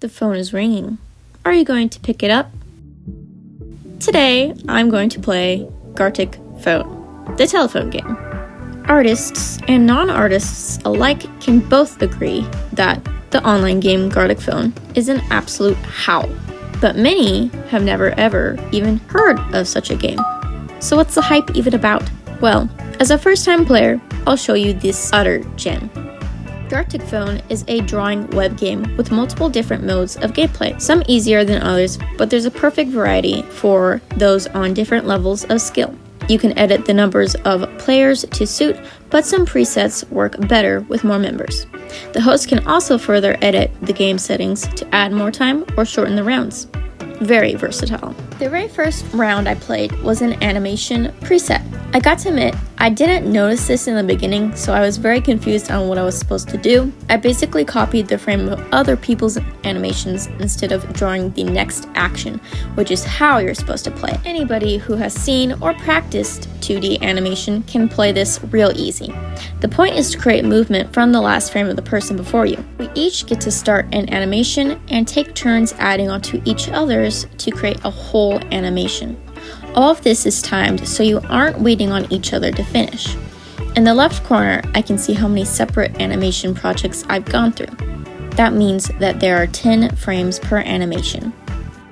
The phone is ringing. Are you going to pick it up? Today, I'm going to play Gartic Phone, the telephone game. Artists and non-artists alike can both agree that the online game Gartic Phone is an absolute howl, but many have never ever even heard of such a game. So what's the hype even about? Well, as a first-time player, I'll show you this utter gem. Gartic Phone is a drawing web game with multiple different modes of gameplay, some easier than others, but there's a perfect variety for those on different levels of skill. You can edit the numbers of players to suit, but some presets work better with more members. The host can also further edit the game settings to add more time or shorten the rounds. Very versatile. The very first round I played was an animation preset. I got to admit, I didn't notice this in the beginning, so I was very confused on what I was supposed to do. I basically copied the frame of other people's animations instead of drawing the next action, which is how you're supposed to play. Anybody who has seen or practiced 2D animation can play this real easy. The point is to create movement from the last frame of the person before you. We each get to start an animation and take turns adding onto each other's to create a whole animation. All of this is timed so you aren't waiting on each other to finish. In the left corner, I can see how many separate animation projects I've gone through. That means that there are 10 frames per animation.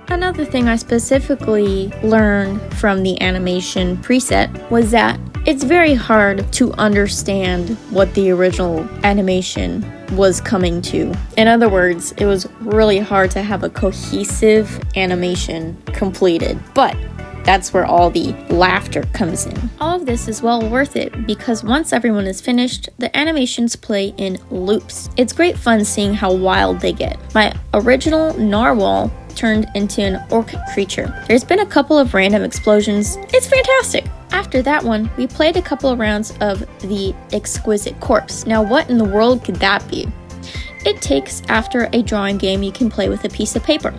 Another thing I specifically learned from the animation preset was that it's very hard to understand what the original animation was coming to. In other words, it was really hard to have a cohesive animation completed, but that's where all the laughter comes in. All of this is well worth it because once everyone is finished, the animations play in loops. It's great fun seeing how wild they get. My original narwhal turned into an orc creature. There's been a couple of random explosions. It's fantastic. After that one, we played a couple of rounds of the exquisite corpse. Now what in the world could that be? It takes after a drawing game you can play with a piece of paper.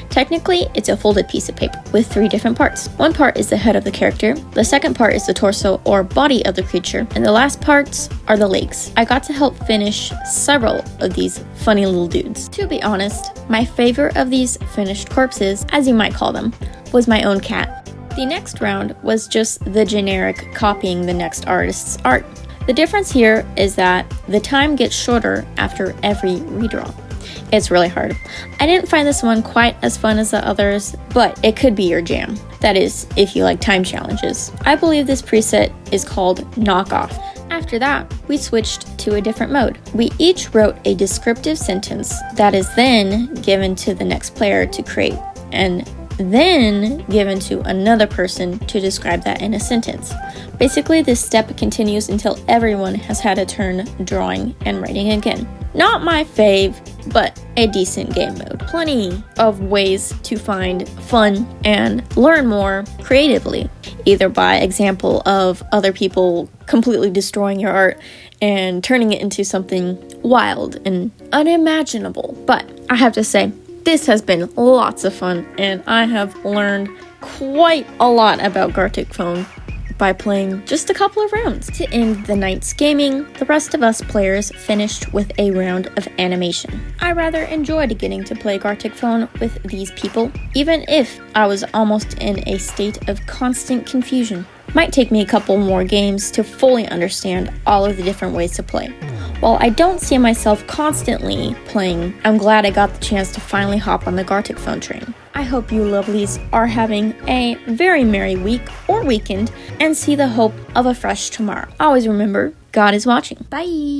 Technically, it's a folded piece of paper with 3 different parts. One part is the head of the character, the second part is the torso or body of the creature, and the last parts are the legs. I got to help finish several of these funny little dudes. To be honest, my favorite of these finished corpses, as you might call them, was my own cat. The next round was just the generic copying the next artist's art. The difference here is that the time gets shorter after every redraw. It's really hard. I didn't find this one quite as fun as the others, but it could be your jam. That is, if you like time challenges. I believe this preset is called Knockoff. After that, we switched to a different mode. We each wrote a descriptive sentence that is then given to the next player to create, and then given to another person to describe that in a sentence. Basically, this step continues until everyone has had a turn drawing and writing again. Not my fave, but a decent game mode. Plenty of ways to find fun and learn more creatively, either by example of other people completely destroying your art and turning it into something wild and unimaginable. But I have to say, this has been lots of fun, and I have learned quite a lot about Gartic Phone by playing just a couple of rounds. To end the night's gaming, the rest of us players finished with a round of animation. I rather enjoyed getting to play Gartic Phone with these people, even if I was almost in a state of constant confusion. Might take me a couple more games to fully understand all of the different ways to play. While I don't see myself constantly playing, I'm glad I got the chance to finally hop on the Gartic Phone train. I hope you lovelies are having a very merry week or weekend and see the hope of a fresh tomorrow. Always remember, God is watching. Bye!